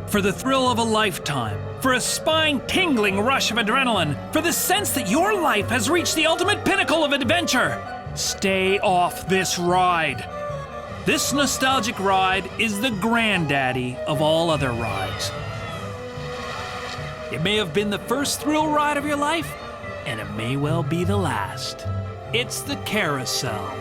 For the thrill of a lifetime, for a spine-tingling rush of adrenaline, for the sense that your life has reached the ultimate pinnacle of adventure, stay off this ride. This nostalgic ride is the granddaddy of all other rides. It may have been the first thrill ride of your life, and it may well be the last. It's the Carousel.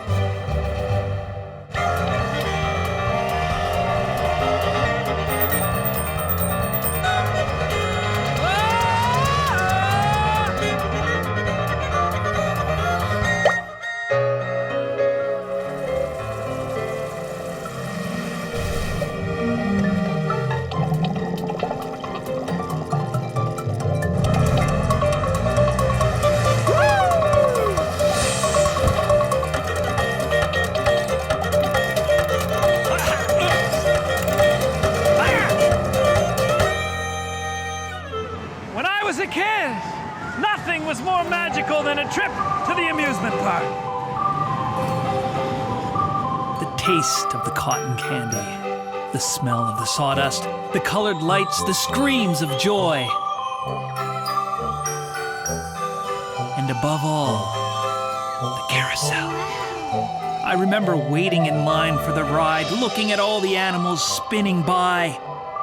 Nothing was more magical than a trip to the amusement park. The taste of the cotton candy, the smell of the sawdust, the colored lights, the screams of joy. And above all, the carousel. I remember waiting in line for the ride, looking at all the animals spinning by.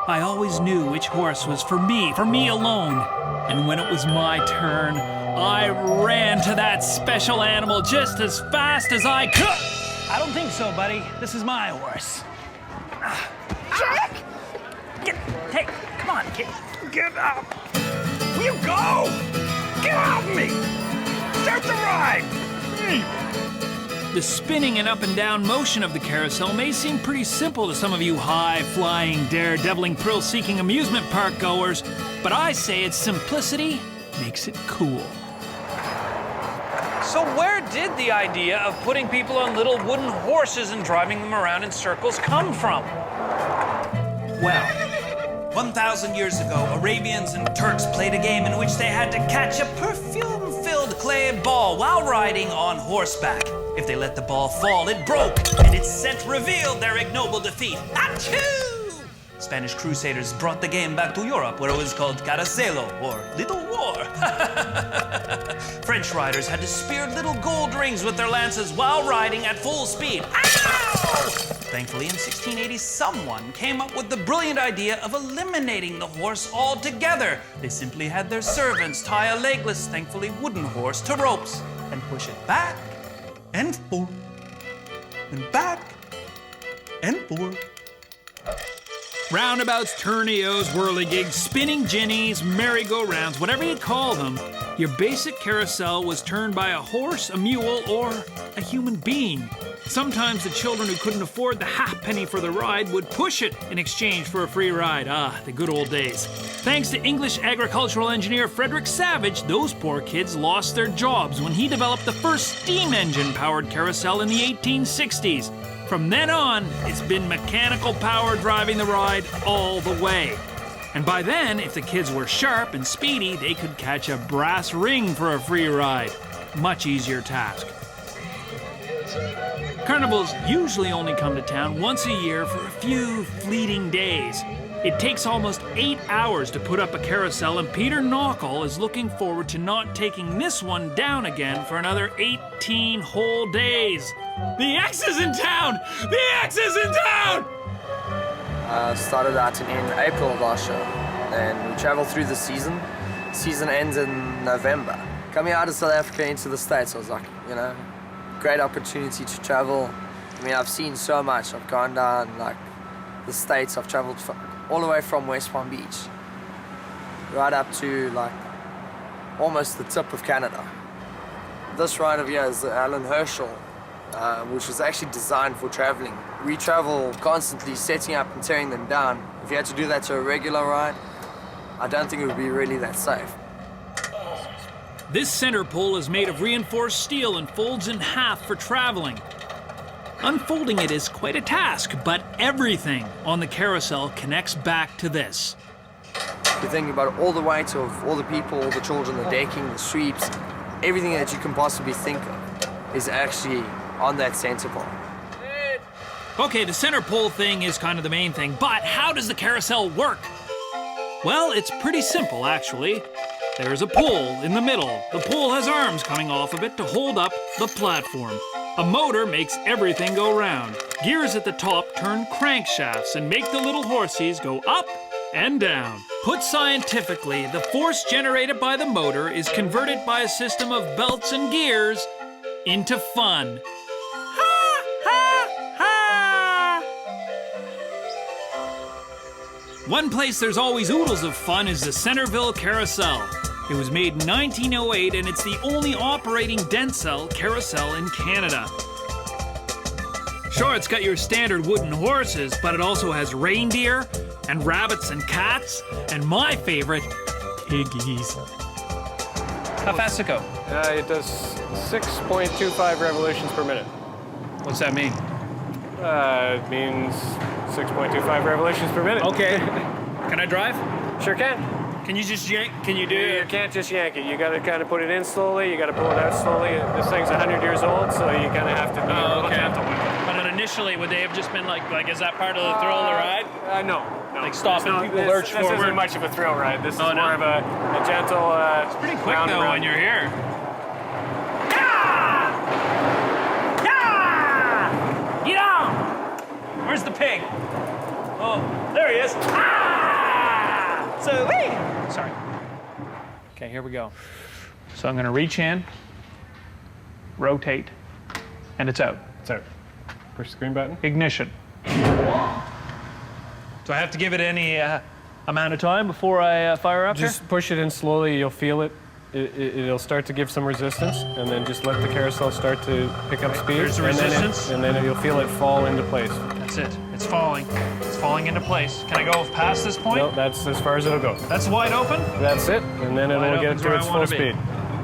I always knew which horse was for me alone. And when it was my turn, I ran to that special animal just as fast as I could. I don't think so, buddy. This is my horse. Jack! Hey, come on, kid. Get up! Will you go? Get off me! Start the ride! The spinning and up and down motion of the carousel may seem pretty simple to some of you high-flying, daredeviling, thrill-seeking amusement park goers, but I say its simplicity makes it cool. So where did the idea of putting people on little wooden horses and driving them around in circles come from? Well, 1,000 years ago, Arabians and Turks played a game in which they had to catch a perfume-filled clay ball while riding on horseback. If they let the ball fall, it broke, and its scent revealed their ignoble defeat. Achoo! Spanish crusaders brought the game back to Europe, where it was called Carousel, or Little War. French riders had to spear little gold rings with their lances while riding at full speed. Ow! Thankfully, in 1680, someone came up with the brilliant idea of eliminating the horse altogether. They simply had their servants tie a legless, thankfully wooden horse to ropes and push it back and forth, and back and forth. Roundabouts, tourneos, whirligigs, spinning jinnies, merry-go-rounds, whatever you call them, your basic carousel was turned by a horse, a mule, or a human being. Sometimes the children who couldn't afford the halfpenny for the ride would push it in exchange for a free ride. Ah, the good old days. Thanks to English agricultural engineer Frederick Savage, those poor kids lost their jobs when he developed the first steam engine-powered carousel in the 1860s. From then on, it's been mechanical power driving the ride all the way. And by then, if the kids were sharp and speedy, they could catch a brass ring for a free ride. Much easier task. Carnivals usually only come to town once a year for a few fleeting days. It takes almost 8 hours to put up a carousel, and Peter Knockall is looking forward to not taking this one down again for another 18 whole days. The X is in town! The X is in town! Started out in April of last year, and we traveled through the season. Season ends in November. Coming out of South Africa into the States, I was like, great opportunity to travel. I mean, I've seen so much. I've gone down, the States. I've traveled all the way from West Palm Beach, right up to, almost the tip of Canada. This ride over here is the Alan Herschel, which was actually designed for traveling. We travel constantly setting up and tearing them down. If you had to do that to a regular ride, I don't think it would be really that safe. This center pole is made of reinforced steel and folds in half for traveling. Unfolding it is quite a task, but everything on the carousel connects back to this. You're thinking about all the weight of all the people, all the children, the decking, the sweeps, everything that you can possibly think of is actually on that center pole. Okay, the center pole thing is kind of the main thing, but how does the carousel work? Well, it's pretty simple, actually. There's a pole in the middle. The pole has arms coming off of it to hold up the platform. A motor makes everything go round. Gears at the top turn crankshafts and make the little horsies go up and down. Put scientifically, the force generated by the motor is converted by a system of belts and gears into fun. One place there's always oodles of fun is the Centerville Carousel. It was made in 1908 and it's the only operating Denzel carousel in Canada. Sure, it's got your standard wooden horses, but it also has reindeer and rabbits and cats, and my favorite, piggies. How fast does it go? It does 6.25 revolutions per minute. What's that mean? It means 6.25 revolutions per minute. Okay. Can I drive? Sure can. Can you just yank? Can you do You it? can't just yank it. You got to kind of put it in slowly. You got to pull it out slowly. This thing's 100 years old, so you kind of have to be a little gentle with it. But initially, would they have just been like is that part of the thrill of the ride? No. Like stopping people lurch This forward? isn't much of a thrill ride. This is Oh, no? more of a gentle. It's Pretty quick though when you're here. Get on! Where's the pig? Oh, there he is. So, sorry. Okay, here we go. So I'm gonna reach in, rotate, and it's out. It's out. Push the green button. Ignition. Do I have to give it any amount of time before I fire up Just push it in slowly. You'll feel it. It'll start to give some resistance, and then just let the carousel start to pick up speed. There's the resistance. And then you'll feel it fall into place. That's it. It's falling. It's falling into place. Can I go past this point? No, that's as far as it'll go. That's wide open? That's it, and then Wide it'll get open's to where its I full wanna be. speed.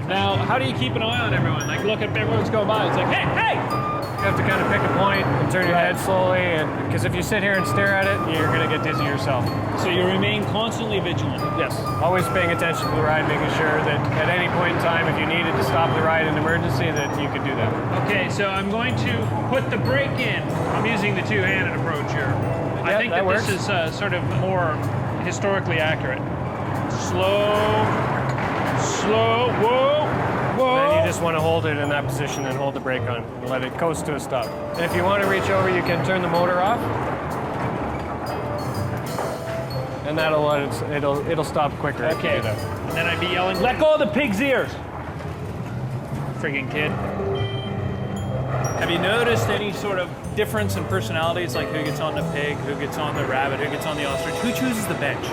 Now, how do you keep an eye on everyone? Like, look at everyone's go by. It's like, hey, hey! You have to kind of pick a point and turn your head slowly, and because if you sit here and stare at it, you're going to get dizzy yourself. So you remain constantly vigilant. Yes, always paying attention to the ride, making sure that at any point in time, if you needed to stop the ride in emergency, that you could do that. Okay, so I'm going to put the brake in. I'm using the two-handed approach here. I think that this works. is sort of more historically accurate. Slow, slow, whoa, whoa. Then you just want to hold it in that position and hold the brake on and let it coast to a stop. And if you want to reach over, you can turn the motor off. And that'll let it'll stop quicker. if you Okay. do that. And then I'd be yelling, let go of the pig's ears. Friggin' kid. Have you noticed any sort of difference in personalities, like who gets on the pig, who gets on the rabbit, who gets on the ostrich? Who chooses the bench?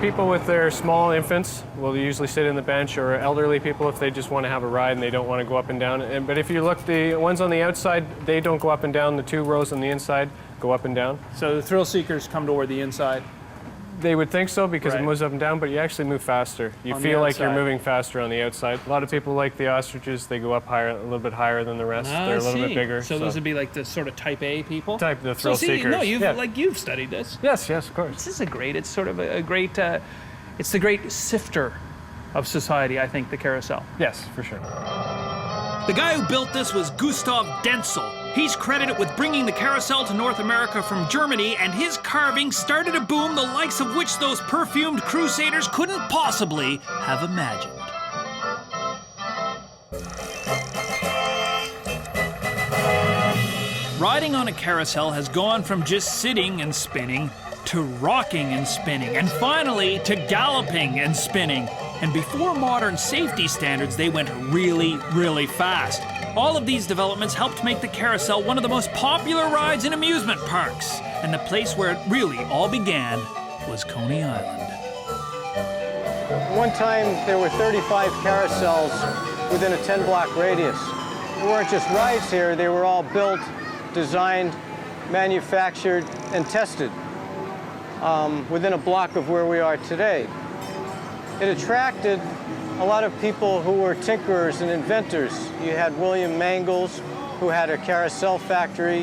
People with their small infants will usually sit in the bench, or elderly people if they just want to have a ride and they don't want to go up and down. But if you look, the ones on the outside, they don't go up and down. The two rows on the inside go up and down. So the thrill seekers come toward the inside. They would think so because Right. it moves up and down, but you actually move faster. You On the feel like you're outside. moving faster on the outside. A lot of people like the ostriches. They go up higher, a little bit higher than the rest. They're a little bit bigger. So those would be like the sort of type A people? Type the thrill so seekers. No, you've, Yeah. you've studied this. Yes, of course. This is it's sort of a great, it's the great sifter of society, I think, the carousel. Yes, for sure. The guy who built this was Gustav Denzel. He's credited with bringing the carousel to North America from Germany, and his carving started a boom the likes of which those perfumed crusaders couldn't possibly have imagined. Riding on a carousel has gone from just sitting and spinning to rocking and spinning, and finally to galloping and spinning. And before modern safety standards, they went really, really fast. All of these developments helped make the carousel one of the most popular rides in amusement parks. And the place where it really all began was Coney Island. One time there were 35 carousels within a 10-block radius. There weren't just rides here, they were all built, designed, manufactured, and tested within a block of where we are today. It attracted a lot of people who were tinkerers and inventors. You had William Mangles, who had a carousel factory.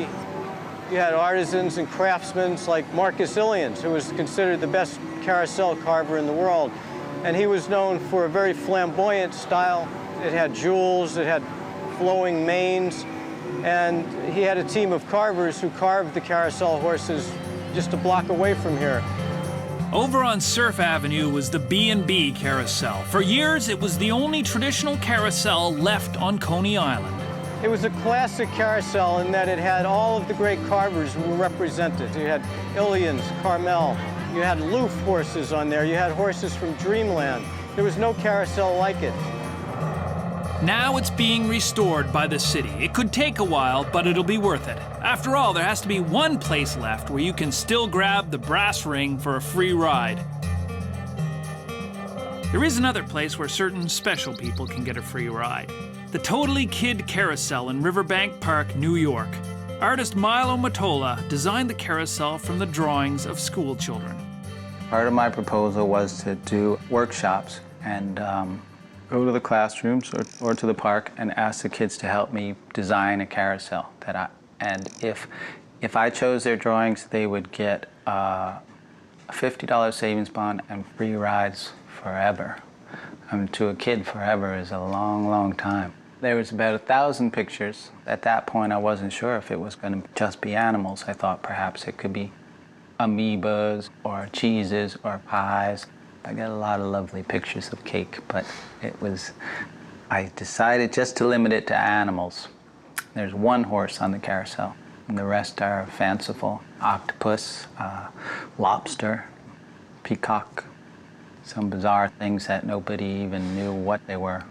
You had artisans and craftsmen like Marcus Ilians, who was considered the best carousel carver in the world. And he was known for a very flamboyant style. It had jewels, it had flowing manes, and he had a team of carvers who carved the carousel horses just a block away from here. Over on Surf Avenue was the B&B Carousel. For years, it was the only traditional carousel left on Coney Island. It was a classic carousel in that it had all of the great carvers who were represented. You had Ilians, Carmel, you had Loof horses on there, you had horses from Dreamland. There was no carousel like it. Now it's being restored by the city. It could take a while, but it'll be worth it. After all, there has to be one place left where you can still grab the brass ring for a free ride. There is another place where certain special people can get a free ride. The Totally Kid Carousel in Riverbank Park, New York. Artist Milo Matola designed the carousel from the drawings of school children. Part of my proposal was to do workshops and go to the classrooms or to the park and ask the kids to help me design a carousel. And if I chose their drawings, they would get a $50 savings bond and free rides forever. To a kid, forever is a long, long time. There was about 1,000 pictures. At that point, I wasn't sure if it was going to just be animals. I thought perhaps it could be amoebas or cheeses or pies. I got a lot of lovely pictures of cake, but I decided just to limit it to animals. There's one horse on the carousel, and the rest are fanciful. Octopus, lobster, peacock, some bizarre things that nobody even knew what they were.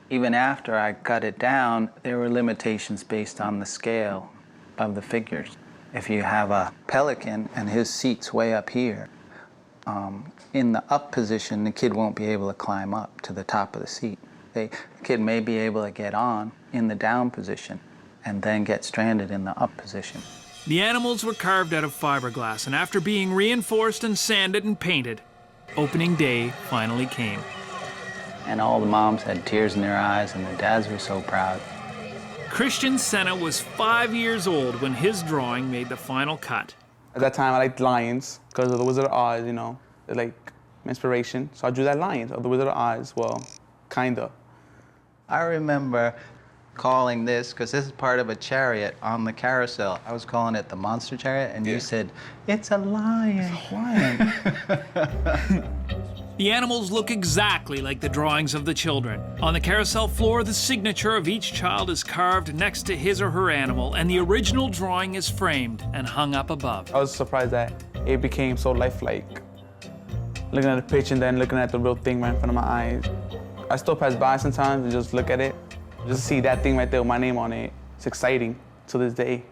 Even after I cut it down, there were limitations based on the scale of the figures. If you have a pelican and his seat's way up here, in the up position, the kid won't be able to climb up to the top of the seat. The kid may be able to get on in the down position and then get stranded in the up position. The animals were carved out of fiberglass, and after being reinforced and sanded and painted, opening day finally came. And all the moms had tears in their eyes, and the dads were so proud. Christian Senna was 5 years old when his drawing made the final cut. At that time, I liked lions because of the Wizard of Oz, you know, they're like inspiration. So I drew that lion of the Wizard of Oz, well, kinda. I remember calling this, because this is part of a chariot on the carousel. I was calling it the monster chariot, and you said, it's a lion. It's a lion. The animals look exactly like the drawings of the children. On the carousel floor, the signature of each child is carved next to his or her animal, and the original drawing is framed and hung up above. I was surprised that it became so lifelike. Looking at the picture and then looking at the real thing right in front of my eyes. I still pass by sometimes and just look at it. Just see that thing right there with my name on it. It's exciting to this day.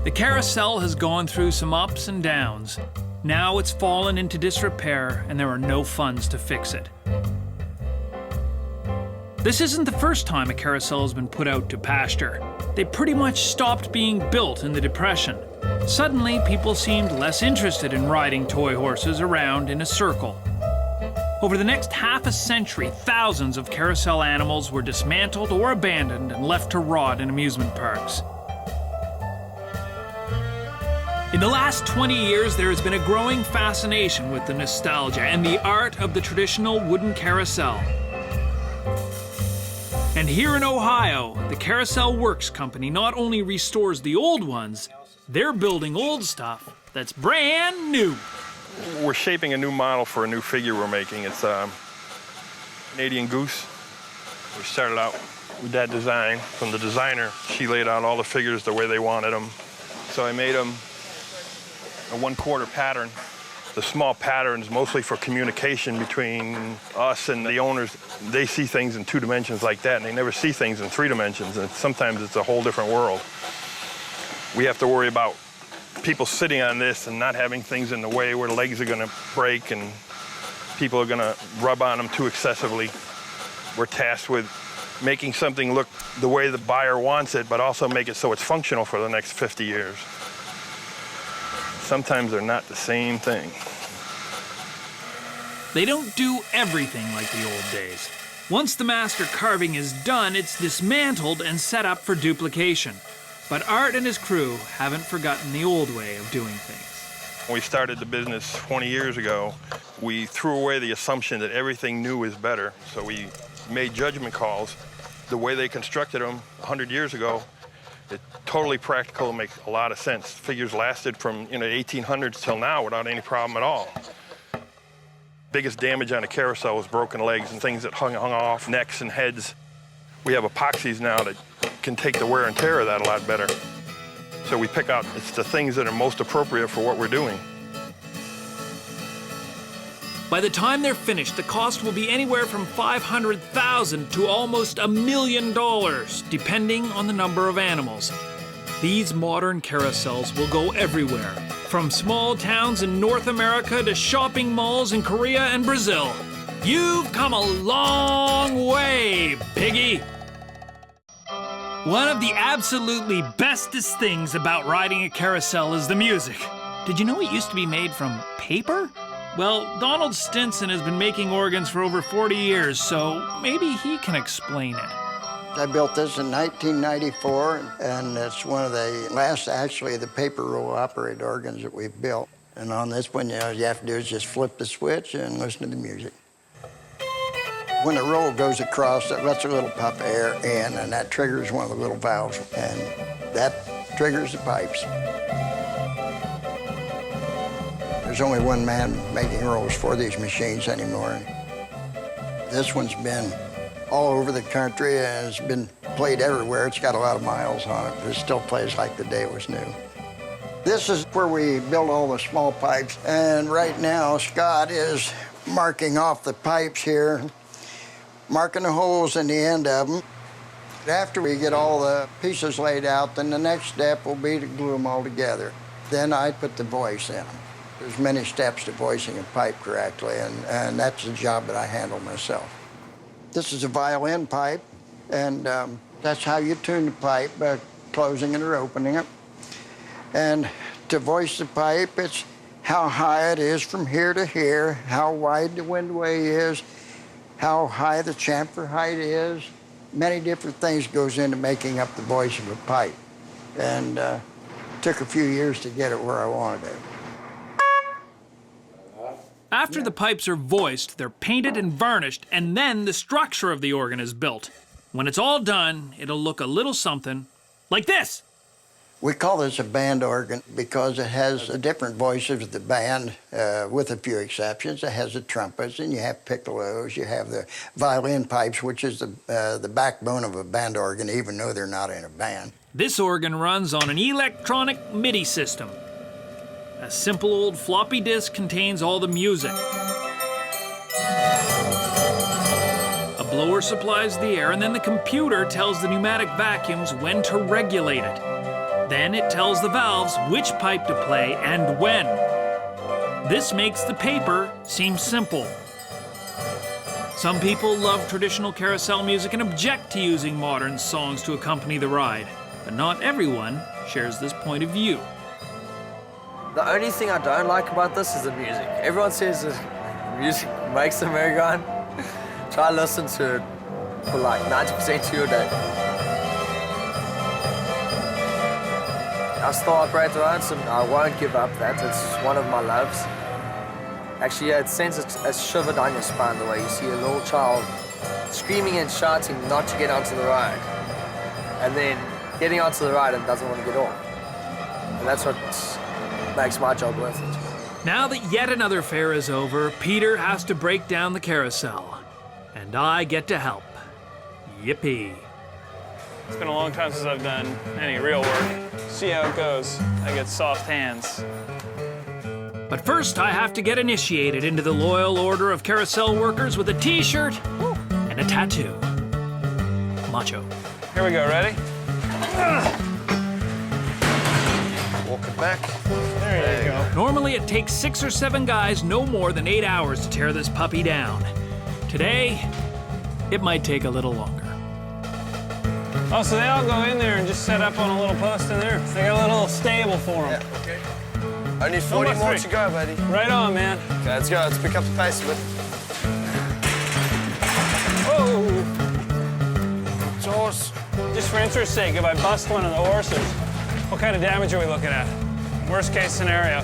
The carousel has gone through some ups and downs. Now it's fallen into disrepair, and there are no funds to fix it. This isn't the first time a carousel has been put out to pasture. They pretty much stopped being built in the Depression. Suddenly, people seemed less interested in riding toy horses around in a circle. Over the next half a century, thousands of carousel animals were dismantled or abandoned and left to rot in amusement parks. In the last 20 years, there has been a growing fascination with the nostalgia and the art of the traditional wooden carousel. And here in Ohio, the Carousel Works Company not only restores the old ones, they're building old stuff that's brand new. We're shaping a new model for a new figure we're making. It's a Canadian goose. We started out with that design from the designer. She laid out all the figures the way they wanted them. So I made them a 1/4 pattern. The small patterns mostly for communication between us and the owners. They see things in 2 dimensions like that, and they never see things in 3 dimensions, and sometimes it's a whole different world. We have to worry about people sitting on this and not having things in the way where the legs are gonna break and people are gonna rub on them too excessively. We're tasked with making something look the way the buyer wants it, but also make it so it's functional for the next 50 years. Sometimes they're not the same thing. They don't do everything like the old days. Once the master carving is done, it's dismantled and set up for duplication. But Art and his crew haven't forgotten the old way of doing things. When we started the business 20 years ago, we threw away the assumption that everything new is better. So we made judgment calls. The way they constructed them 100 years ago It's totally practical, make a lot of sense. Figures lasted from, the 1800s till now without any problem at all. Biggest damage on a carousel was broken legs and things that hung off necks and heads. We have epoxies now that can take the wear and tear of that a lot better. So we pick out the things that are most appropriate for what we're doing. By the time they're finished, the cost will be anywhere from $500,000 to almost $1 million, depending on the number of animals. These modern carousels will go everywhere, from small towns in North America to shopping malls in Korea and Brazil. You've come a long way, piggy. One of the absolutely bestest things about riding a carousel is the music. Did you know it used to be made from paper? Well, Donald Stinson has been making organs for over 40 years, so maybe he can explain it. I built this in 1994, and it's one of the last, actually, the paper roll-operated organs that we've built. And on this one, all you have to do is just flip the switch and listen to the music. When the roll goes across, it lets a little puff of air in, and that triggers one of the little valves, and that triggers the pipes. There's only one man making rolls for these machines anymore. This one's been all over the country and it's been played everywhere. It's got a lot of miles on it, but it still plays like the day it was new. This is where we build all the small pipes, and right now Scott is marking off the pipes here, marking the holes in the end of them. After we get all the pieces laid out, then the next step will be to glue them all together. Then I put the voice in them. There's many steps to voicing a pipe correctly, and that's the job that I handle myself. This is a violin pipe, and that's how you tune the pipe, by closing it or opening it. And to voice the pipe, it's how high it is from here to here, how wide the windway is, how high the chamfer height is. Many different things goes into making up the voice of a pipe. And it took a few years to get it where I wanted it. After the pipes are voiced, they're painted and varnished, and then the structure of the organ is built. When it's all done, it'll look a little something like this. We call this a band organ because it has a different voices of the band, with a few exceptions. It has the trumpets, and you have piccolos, you have the violin pipes, which is the backbone of a band organ, even though they're not in a band. This organ runs on an electronic MIDI system. A simple old floppy disk contains all the music. A blower supplies the air, and then the computer tells the pneumatic vacuums when to regulate it. Then it tells the valves which pipe to play and when. This makes the paper seem simple. Some people love traditional carousel music and object to using modern songs to accompany the ride, but not everyone shares this point of view. The only thing I don't like about this is the music. Everyone says the music makes the merry-go-round. Try to listen to it for like 90% of your day. I still operate the rides and I won't give up that. It's one of my loves. Actually, yeah, it sends a shiver down your spine the way you see a little child screaming and shouting not to get onto the ride, and then getting onto the ride and doesn't want to get off. And that's what makes my job worth it. Now that yet another fair is over, Peter has to break down the carousel, and I get to help. Yippee. It's been a long time since I've done any real work. See how it goes. I get soft hands. But first, I have to get initiated into the Loyal Order of Carousel Workers with a t-shirt and a tattoo. Macho. Here we go, ready? Walk it back. There you go. Normally, it takes 6 or 7 guys no more than 8 hours to tear this puppy down. Today, it might take a little longer. Oh, so they all go in there and just set up on a little post in there? They got a little stable for them. Yeah, okay. Only 40 more to go, buddy. Right on, man. Okay, let's go. Let's pick up the pace a bit. Whoa! Horse. Just for interest's sake, if I bust one of the horses, what kind of damage are we looking at? Worst case scenario.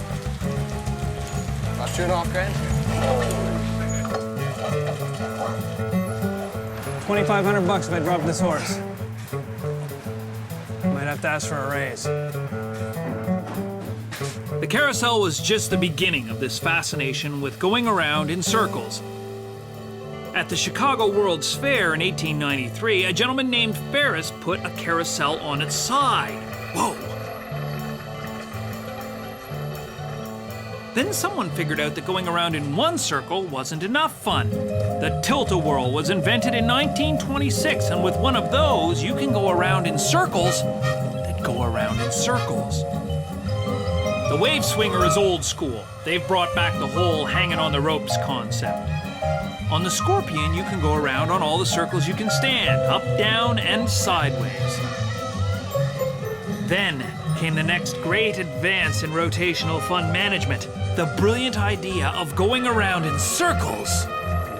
About $2.5 grand. 2,500 bucks if I drop this horse. Might have to ask for a raise. The carousel was just the beginning of this fascination with going around in circles. At the Chicago World's Fair in 1893, a gentleman named Ferris put a carousel on its side. Whoa! Then someone figured out that going around in one circle wasn't enough fun. The tilt-a-whirl was invented in 1926, and with one of those, you can go around in circles that go around in circles. The wave swinger is old school. They've brought back the whole hanging on the ropes concept. On the Scorpion, you can go around on all the circles you can stand, up, down, and sideways. Then came the next great advance in rotational fun management, the brilliant idea of going around in circles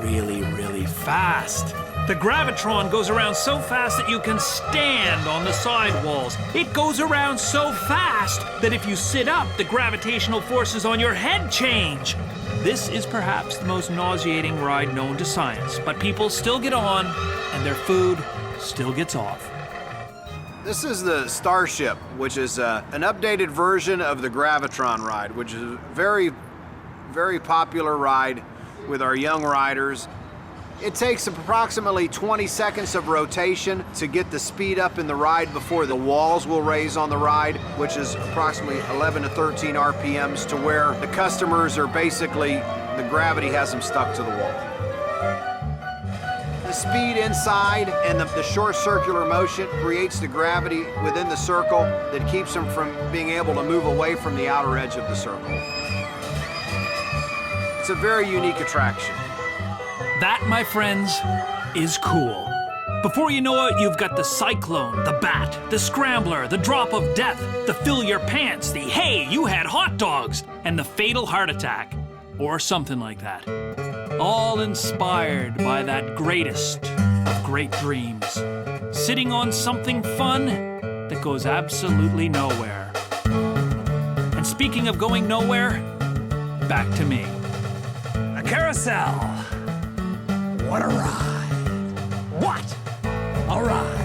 really, really fast. The Gravitron goes around so fast that you can stand on the sidewalls. It goes around so fast that if you sit up, the gravitational forces on your head change. This is perhaps the most nauseating ride known to science, but people still get on, and their food still gets off. This is the Starship, which is an updated version of the Gravitron ride, which is a very, very popular ride with our young riders. It takes approximately 20 seconds of rotation to get the speed up in the ride before the walls will raise on the ride, which is approximately 11 to 13 RPMs, to where the customers are basically, the gravity has them stuck to the wall. The speed inside and the short circular motion creates the gravity within the circle that keeps them from being able to move away from the outer edge of the circle. It's a very unique attraction. That, my friends, is cool. Before you know it, you've got the Cyclone, the Bat, the Scrambler, the Drop of Death, the Fill Your Pants, the Hey, you had hot dogs, and the Fatal Heart Attack, or something like that. All inspired by that greatest of great dreams, sitting on something fun that goes absolutely nowhere. And speaking of going nowhere, back to me. A carousel. What a ride. What a ride.